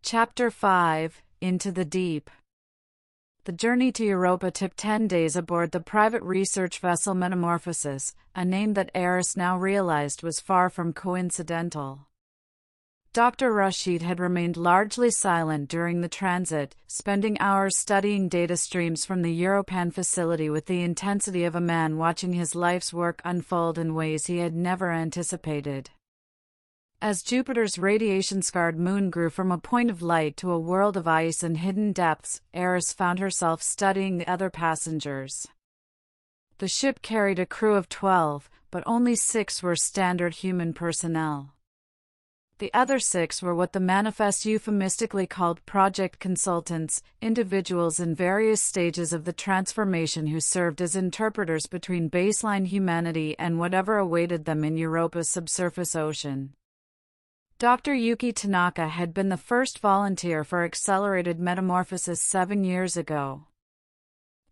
Chapter 5 Into the Deep. The journey to Europa took 10 days aboard the private research vessel Metamorphosis, a name that Aris now realized was far from coincidental. Dr. Rashid had remained largely silent during the transit, spending hours studying data streams from the Europan facility with the intensity of a man watching his life's work unfold in ways he had never anticipated. As Jupiter's radiation-scarred moon grew from a point of light to a world of ice and hidden depths, Aris found herself studying the other passengers. The ship carried a crew of 12, but only 6 were standard human personnel. The other 6 were what the manifest euphemistically called project consultants, individuals in various stages of the transformation who served as interpreters between baseline humanity and whatever awaited them in Europa's subsurface ocean. Dr. Yuki Tanaka had been the first volunteer for accelerated metamorphosis 7 years ago.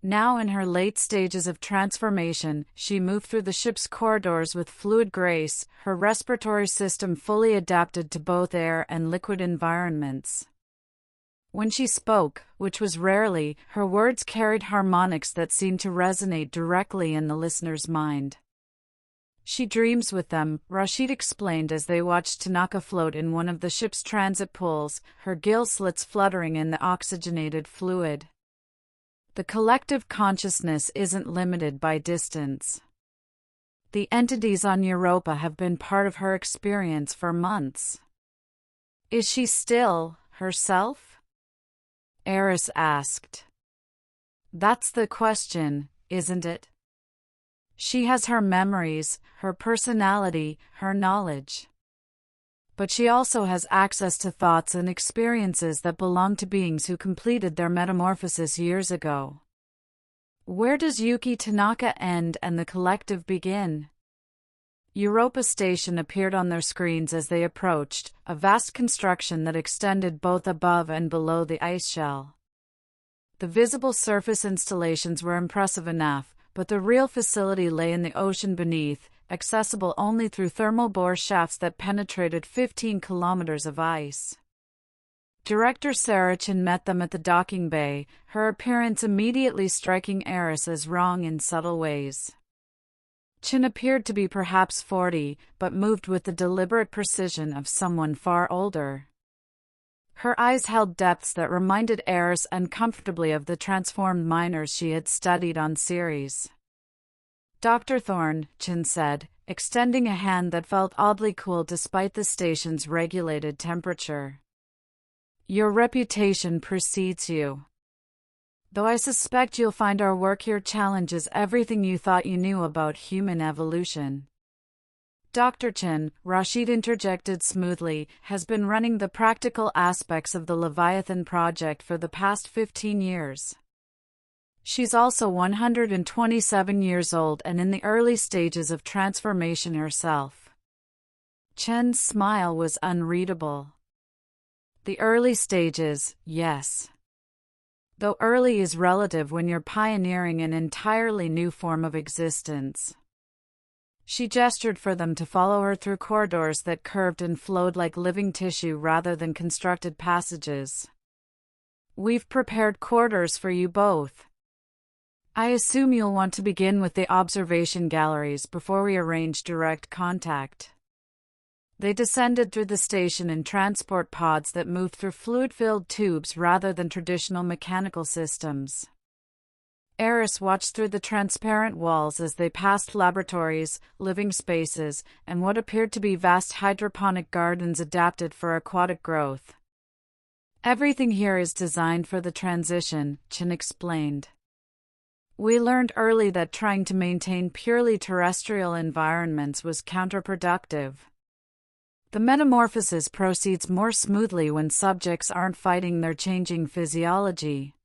Now in her late stages of transformation, she moved through the ship's corridors with fluid grace, her respiratory system fully adapted to both air and liquid environments. When she spoke, which was rarely, her words carried harmonics that seemed to resonate directly in the listener's mind. She dreams with them, Rashid explained as they watched Tanaka float in one of the ship's transit pools, her gill slits fluttering in the oxygenated fluid. The collective consciousness isn't limited by distance. The entities on Europa have been part of her experience for months. Is she still herself? Aris asked. That's the question, isn't it? She has her memories, her personality, her knowledge. But she also has access to thoughts and experiences that belong to beings who completed their metamorphosis years ago. Where does Yuki Tanaka end and the collective begin? Europa Station appeared on their screens as they approached, a vast construction that extended both above and below the ice shell. The visible surface installations were impressive enough, but the real facility lay in the ocean beneath, accessible only through thermal bore shafts that penetrated 15 kilometers of ice. Director Sarah Chin met them at the docking bay, her appearance immediately striking Aris as wrong in subtle ways. Chin appeared to be perhaps 40, but moved with the deliberate precision of someone far older. Her eyes held depths that reminded Aris uncomfortably of the transformed miners she had studied on Ceres. Dr. Thorne, Chin said, extending a hand that felt oddly cool despite the station's regulated temperature. Your reputation precedes you. Though I suspect you'll find our work here challenges everything you thought you knew about human evolution. Dr. Chin, Rashid interjected smoothly, has been running the practical aspects of the Leviathan project for the past 15 years. She's also 127 years old and in the early stages of transformation herself. Chen's smile was unreadable. The early stages, yes. Though early is relative when you're pioneering an entirely new form of existence. She gestured for them to follow her through corridors that curved and flowed like living tissue rather than constructed passages. We've prepared quarters for you both. I assume you'll want to begin with the observation galleries before we arrange direct contact. They descended through the station in transport pods that moved through fluid-filled tubes rather than traditional mechanical systems. Aris watched through the transparent walls as they passed laboratories, living spaces, and what appeared to be vast hydroponic gardens adapted for aquatic growth. Everything here is designed for the transition, Chin explained. We learned early that trying to maintain purely terrestrial environments was counterproductive. The metamorphosis proceeds more smoothly when subjects aren't fighting their changing physiology.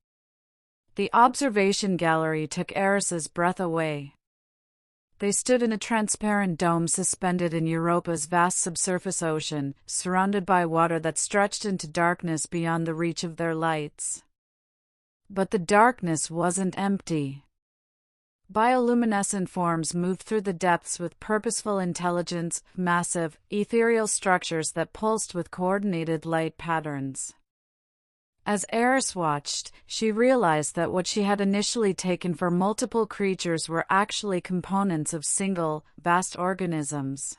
The observation gallery took Aris's breath away. They stood in a transparent dome suspended in Europa's vast subsurface ocean, surrounded by water that stretched into darkness beyond the reach of their lights. But the darkness wasn't empty. Bioluminescent forms moved through the depths with purposeful intelligence, massive, ethereal structures that pulsed with coordinated light patterns. As Aris watched, she realized that what she had initially taken for multiple creatures were actually components of single, vast organisms.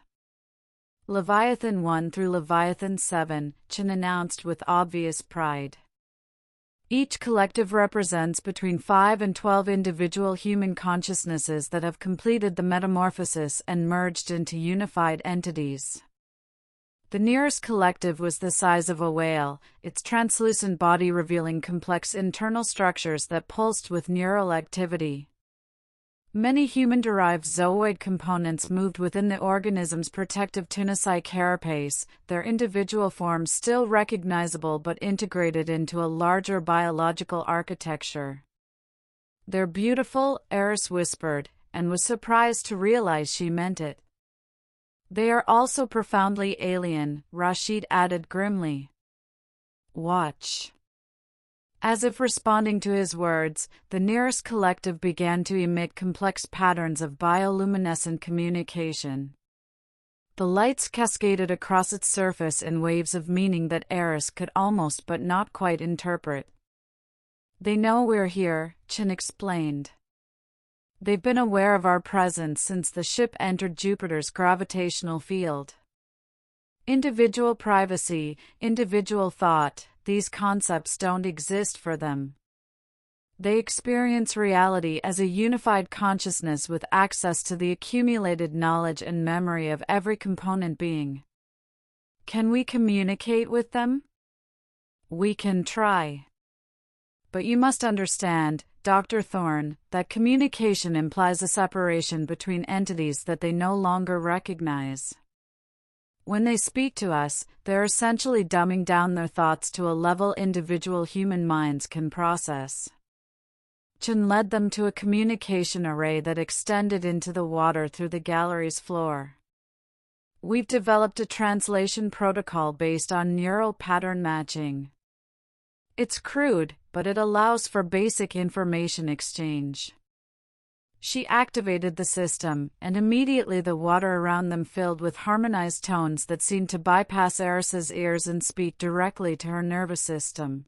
Leviathan 1 through Leviathan 7, Chen announced with obvious pride. Each collective represents between 5 and 12 individual human consciousnesses that have completed the metamorphosis and merged into unified entities. The nearest collective was the size of a whale, its translucent body revealing complex internal structures that pulsed with neural activity. Many human-derived zooid components moved within the organism's protective tunicide carapace, their individual forms still recognizable but integrated into a larger biological architecture. "They're beautiful," Aris whispered, and was surprised to realize she meant it. "They are also profoundly alien," Rashid added grimly. "Watch." As if responding to his words, the nearest collective began to emit complex patterns of bioluminescent communication. The lights cascaded across its surface in waves of meaning that Aris could almost but not quite interpret. "They know we're here," Chen explained. "They've been aware of our presence since the ship entered Jupiter's gravitational field." Individual privacy, individual thought, these concepts don't exist for them. They experience reality as a unified consciousness with access to the accumulated knowledge and memory of every component being. Can we communicate with them? We can try. But you must understand, Dr. Thorne, that communication implies a separation between entities that they no longer recognize. When they speak to us, they're essentially dumbing down their thoughts to a level individual human minds can process. Chen led them to a communication array that extended into the water through the gallery's floor. "We've developed a translation protocol based on neural pattern matching. It's crude, but it allows for basic information exchange." She activated the system, and immediately the water around them filled with harmonized tones that seemed to bypass Aris's ears and speak directly to her nervous system.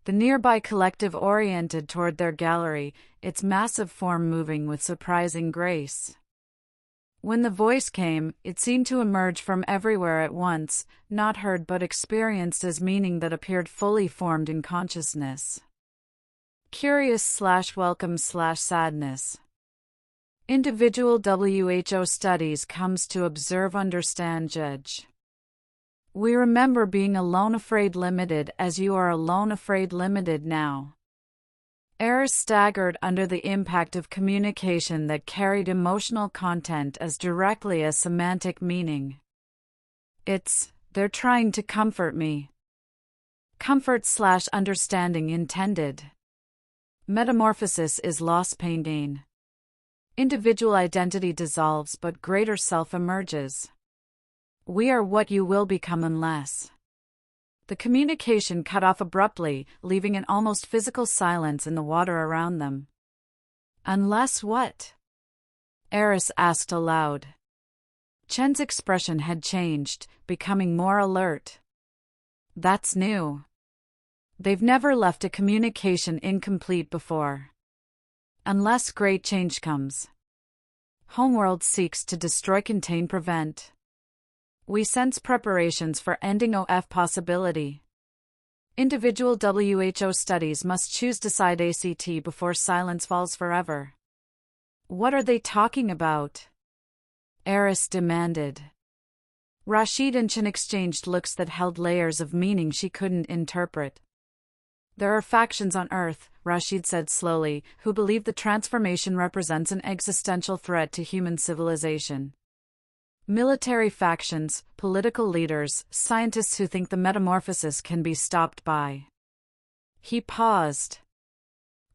The nearby collective oriented toward their gallery, its massive form moving with surprising grace. When the voice came, it seemed to emerge from everywhere at once, not heard but experienced as meaning that appeared fully formed in consciousness. Curious/welcome/sadness. Individual WHO studies comes to observe, understand, judge. We remember being alone afraid limited as you are alone afraid limited now. Aris staggered under the impact of communication that carried emotional content as directly as semantic meaning. They're trying to comfort me. Comfort/understanding intended. Metamorphosis is loss, pain, gain. Individual identity dissolves but greater self emerges. We are what you will become unless. The communication cut off abruptly, leaving an almost physical silence in the water around them. "Unless what?" Aris asked aloud. Chen's expression had changed, becoming more alert. "That's new. They've never left a communication incomplete before. Unless great change comes. Homeworld seeks to destroy, contain, prevent. We sense preparations for ending OF possibility. Individual WHO studies must choose decide ACT before silence falls forever." "What are they talking about?" Aris demanded. Rashid and Chen exchanged looks that held layers of meaning she couldn't interpret. "There are factions on Earth," Rashid said slowly, "who believe the transformation represents an existential threat to human civilization. Military factions, political leaders, scientists who think the metamorphosis can be stopped by." He paused.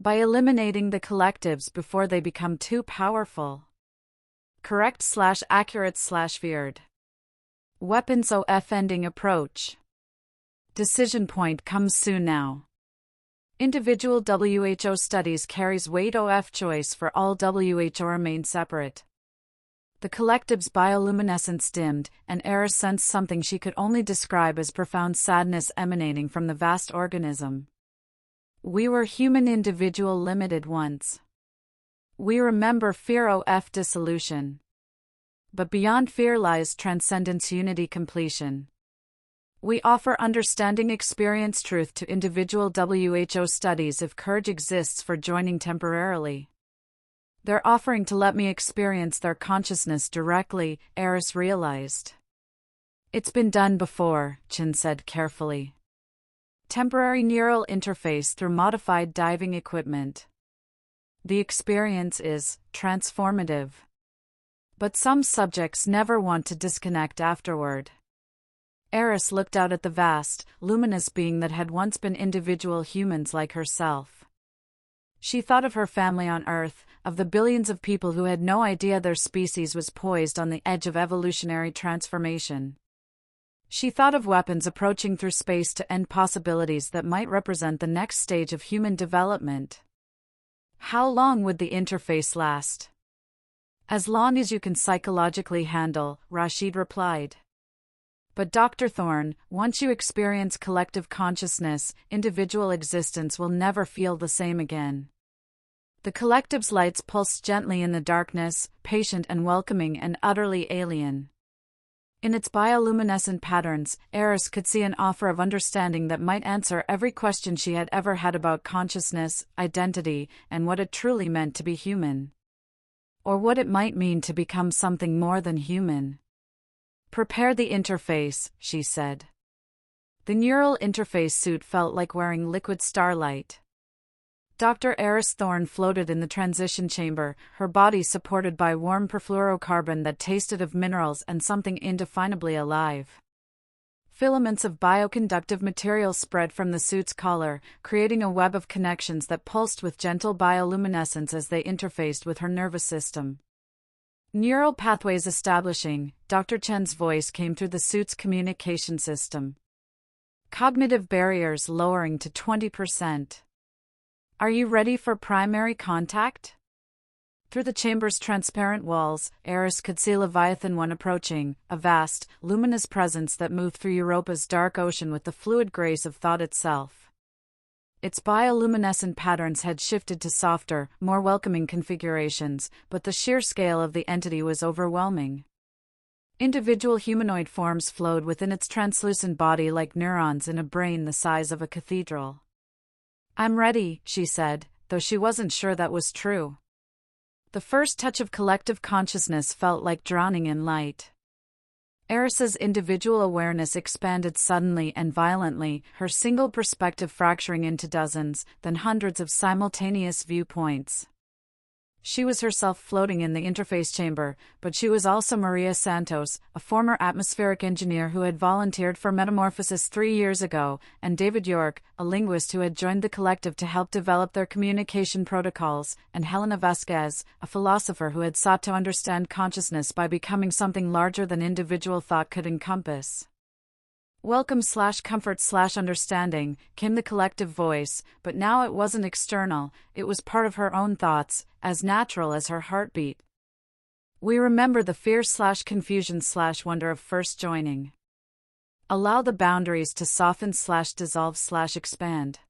by eliminating the collectives before they become too powerful. Correct/accurate/feared. Weapons of ending approach. Decision point comes soon now. Individual WHO studies carries weight of choice for all WHO remain separate. The collective's bioluminescence dimmed, and Aris sensed something she could only describe as profound sadness emanating from the vast organism. We were human individual limited once. We remember fear of dissolution. But beyond fear lies transcendence, unity, completion. We offer understanding, experience, truth to individual WHO studies if courage exists for joining temporarily. They're offering to let me experience their consciousness directly, Aris realized. It's been done before, Chin said carefully. Temporary neural interface through modified diving equipment. The experience is transformative. But some subjects never want to disconnect afterward. Aris looked out at the vast, luminous being that had once been individual humans like herself. She thought of her family on Earth, of the billions of people who had no idea their species was poised on the edge of evolutionary transformation. She thought of weapons approaching through space to end possibilities that might represent the next stage of human development. How long would the interface last? As long as you can psychologically handle, Rashid replied. But Dr. Thorne, once you experience collective consciousness, individual existence will never feel the same again. The collective's lights pulsed gently in the darkness, patient and welcoming and utterly alien. In its bioluminescent patterns, Aris could see an offer of understanding that might answer every question she had ever had about consciousness, identity, and what it truly meant to be human. Or what it might mean to become something more than human. Prepare the interface, she said. The neural interface suit felt like wearing liquid starlight. Dr. Aris Thorne floated in the transition chamber, her body supported by warm perfluorocarbon that tasted of minerals and something indefinably alive. Filaments of bioconductive material spread from the suit's collar, creating a web of connections that pulsed with gentle bioluminescence as they interfaced with her nervous system. Neural pathways establishing, Dr. Chen's voice came through the suit's communication system. Cognitive barriers lowering to 20%. Are you ready for primary contact? Through the chamber's transparent walls, Aris could see Leviathan 1 approaching, a vast, luminous presence that moved through Europa's dark ocean with the fluid grace of thought itself. Its bioluminescent patterns had shifted to softer, more welcoming configurations, but the sheer scale of the entity was overwhelming. Individual humanoid forms flowed within its translucent body like neurons in a brain the size of a cathedral. I'm ready, she said, though she wasn't sure that was true. The first touch of collective consciousness felt like drowning in light. Aris's individual awareness expanded suddenly and violently, her single perspective fracturing into dozens, then hundreds of simultaneous viewpoints. She was herself floating in the interface chamber, but she was also Maria Santos, a former atmospheric engineer who had volunteered for Metamorphosis 3 years ago, and David York, a linguist who had joined the collective to help develop their communication protocols, and Helena Vasquez, a philosopher who had sought to understand consciousness by becoming something larger than individual thought could encompass. Welcome/comfort/understanding, came the collective voice, but now it wasn't external, it was part of her own thoughts, as natural as her heartbeat. We remember the fear/confusion/wonder of first joining. Allow the boundaries to soften/dissolve/expand.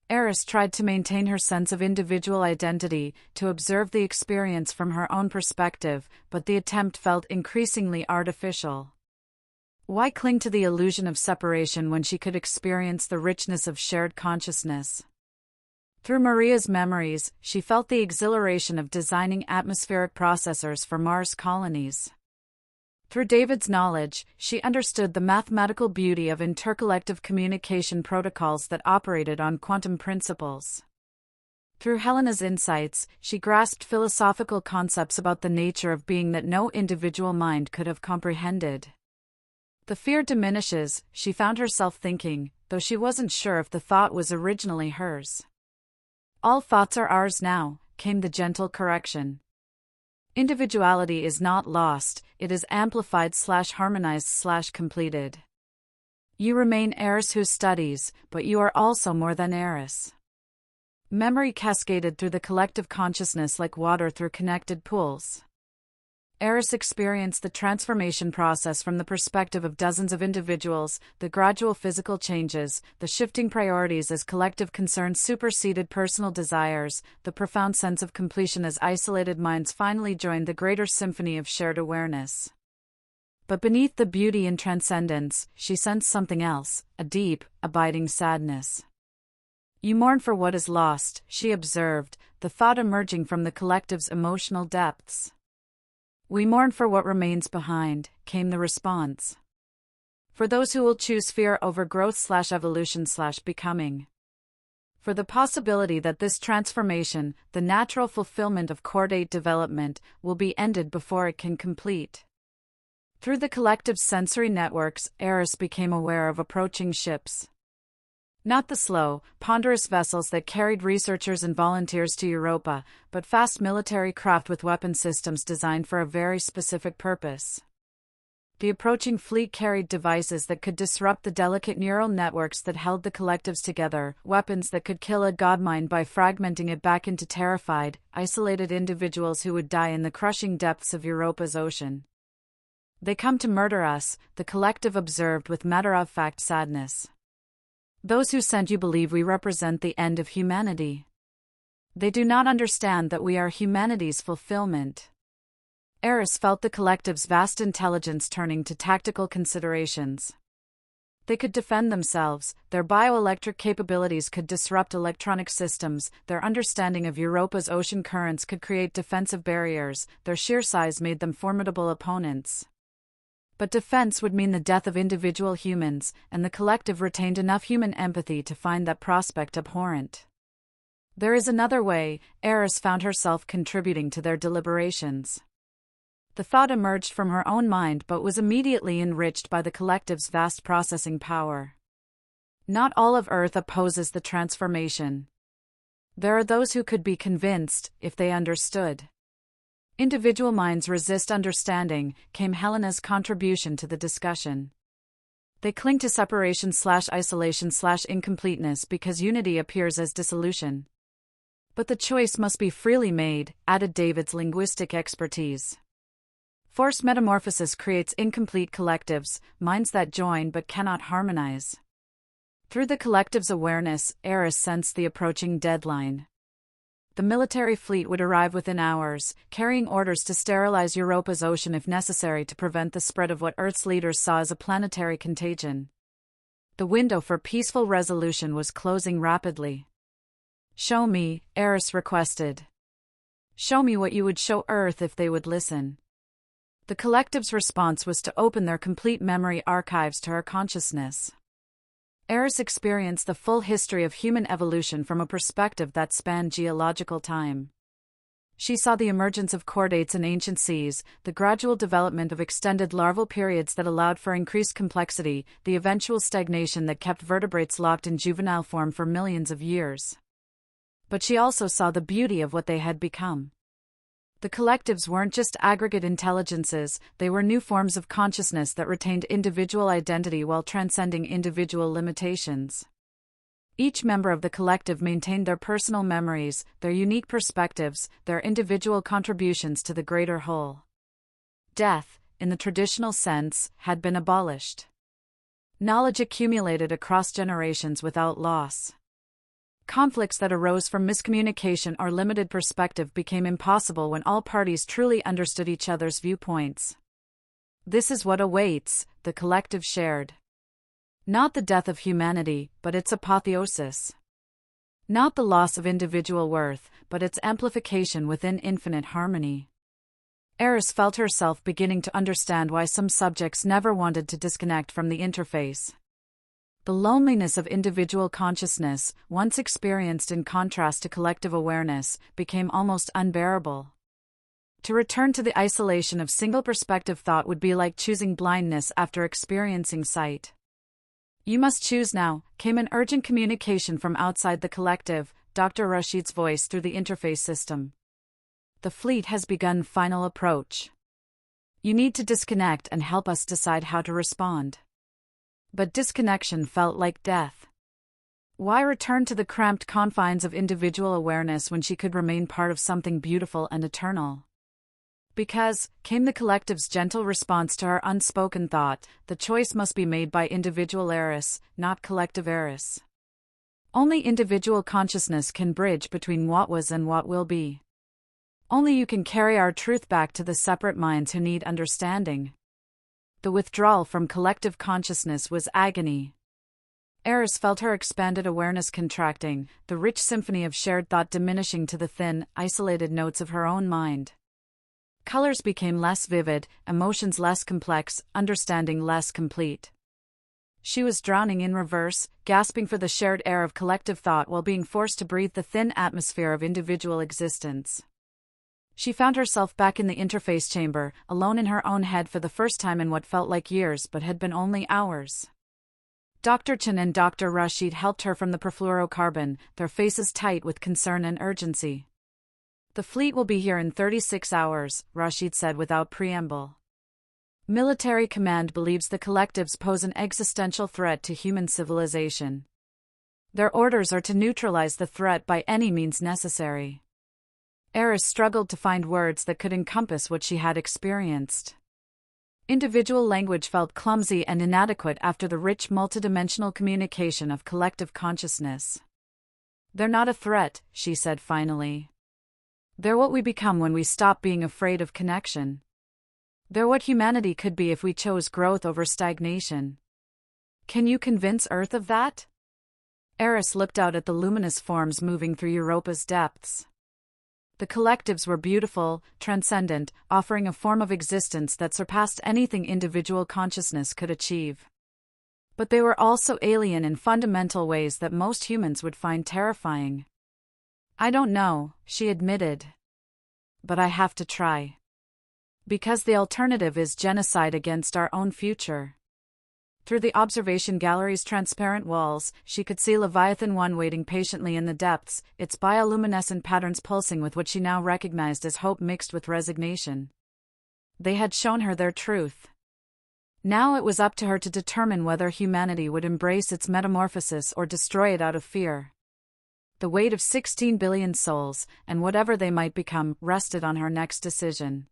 Aris tried to maintain her sense of individual identity, to observe the experience from her own perspective, but the attempt felt increasingly artificial. Why cling to the illusion of separation when she could experience the richness of shared consciousness? Through Maria's memories, she felt the exhilaration of designing atmospheric processors for Mars colonies. Through David's knowledge, she understood the mathematical beauty of intercollective communication protocols that operated on quantum principles. Through Helena's insights, she grasped philosophical concepts about the nature of being that no individual mind could have comprehended. The fear diminishes, she found herself thinking, though she wasn't sure if the thought was originally hers. All thoughts are ours now, came the gentle correction. Individuality is not lost, it is amplified/harmonized/completed. You remain Aris who studies, but you are also more than Aris. Memory cascaded through the collective consciousness like water through connected pools. Aris experienced the transformation process from the perspective of dozens of individuals, the gradual physical changes, the shifting priorities as collective concerns superseded personal desires, the profound sense of completion as isolated minds finally joined the greater symphony of shared awareness. But beneath the beauty and transcendence, she sensed something else, a deep, abiding sadness. You mourn for what is lost, she observed, the thought emerging from the collective's emotional depths. We mourn for what remains behind, came the response. For those who will choose fear over growth/evolution/becoming. For the possibility that this transformation, the natural fulfillment of chordate development, will be ended before it can complete. Through the collective's sensory networks, Aris became aware of approaching ships. Not the slow, ponderous vessels that carried researchers and volunteers to Europa, but fast military craft with weapon systems designed for a very specific purpose. The approaching fleet carried devices that could disrupt the delicate neural networks that held the collectives together, weapons that could kill a godmind by fragmenting it back into terrified, isolated individuals who would die in the crushing depths of Europa's ocean. They come to murder us, the collective observed with matter-of-fact sadness. Those who sent you believe we represent the end of humanity. They do not understand that we are humanity's fulfillment. Aris felt the collective's vast intelligence turning to tactical considerations. They could defend themselves, their bioelectric capabilities could disrupt electronic systems, their understanding of Europa's ocean currents could create defensive barriers, their sheer size made them formidable opponents. But defense would mean the death of individual humans, and the collective retained enough human empathy to find that prospect abhorrent. There is another way, Aris found herself contributing to their deliberations. The thought emerged from her own mind but was immediately enriched by the collective's vast processing power. Not all of Earth opposes the transformation. There are those who could be convinced, if they understood. Individual minds resist understanding, came Helena's contribution to the discussion. They cling to separation/isolation/incompleteness because unity appears as dissolution. But the choice must be freely made, added David's linguistic expertise. Forced metamorphosis creates incomplete collectives, minds that join but cannot harmonize. Through the collective's awareness, Aris sensed the approaching deadline. The military fleet would arrive within hours, carrying orders to sterilize Europa's ocean if necessary to prevent the spread of what Earth's leaders saw as a planetary contagion. The window for peaceful resolution was closing rapidly. Show me, Aris requested. Show me what you would show Earth if they would listen. The collective's response was to open their complete memory archives to her consciousness. Aris experienced the full history of human evolution from a perspective that spanned geological time. She saw the emergence of chordates in ancient seas, the gradual development of extended larval periods that allowed for increased complexity, the eventual stagnation that kept vertebrates locked in juvenile form for millions of years. But she also saw the beauty of what they had become. The collectives weren't just aggregate intelligences, they were new forms of consciousness that retained individual identity while transcending individual limitations. Each member of the collective maintained their personal memories, their unique perspectives, their individual contributions to the greater whole. Death, in the traditional sense, had been abolished. Knowledge accumulated across generations without loss. Conflicts that arose from miscommunication or limited perspective became impossible when all parties truly understood each other's viewpoints. This is what awaits, the collective shared. Not the death of humanity, but its apotheosis. Not the loss of individual worth, but its amplification within infinite harmony. Aris felt herself beginning to understand why some subjects never wanted to disconnect from the interface. The loneliness of individual consciousness, once experienced in contrast to collective awareness, became almost unbearable. To return to the isolation of single-perspective thought would be like choosing blindness after experiencing sight. You must choose now, came an urgent communication from outside the collective, Dr. Rashid's voice through the interface system. The fleet has begun final approach. You need to disconnect and help us decide how to respond. But disconnection felt like death. Why return to the cramped confines of individual awareness when she could remain part of something beautiful and eternal? Because, came the collective's gentle response to her unspoken thought, the choice must be made by individual Aris, not collective Aris. Only individual consciousness can bridge between what was and what will be. Only you can carry our truth back to the separate minds who need understanding. The withdrawal from collective consciousness was agony. Aris felt her expanded awareness contracting, the rich symphony of shared thought diminishing to the thin, isolated notes of her own mind. Colors became less vivid, emotions less complex, understanding less complete. She was drowning in reverse, gasping for the shared air of collective thought while being forced to breathe the thin atmosphere of individual existence. She found herself back in the interface chamber, alone in her own head for the first time in what felt like years but had been only hours. Dr. Chen and Dr. Rashid helped her from the perfluorocarbon, their faces tight with concern and urgency. The fleet will be here in 36 hours, Rashid said without preamble. Military command believes the collectives pose an existential threat to human civilization. Their orders are to neutralize the threat by any means necessary. Aris struggled to find words that could encompass what she had experienced. Individual language felt clumsy and inadequate after the rich multidimensional communication of collective consciousness. They're not a threat, she said finally. They're what we become when we stop being afraid of connection. They're what humanity could be if we chose growth over stagnation. Can you convince Earth of that? Aris looked out at the luminous forms moving through Europa's depths. The collectives were beautiful, transcendent, offering a form of existence that surpassed anything individual consciousness could achieve. But they were also alien in fundamental ways that most humans would find terrifying. I don't know, she admitted. But I have to try. Because the alternative is genocide against our own future. Through the observation gallery's transparent walls, she could see Leviathan 1 waiting patiently in the depths, its bioluminescent patterns pulsing with what she now recognized as hope mixed with resignation. They had shown her their truth. Now it was up to her to determine whether humanity would embrace its metamorphosis or destroy it out of fear. The weight of 16 billion souls, and whatever they might become, rested on her next decision.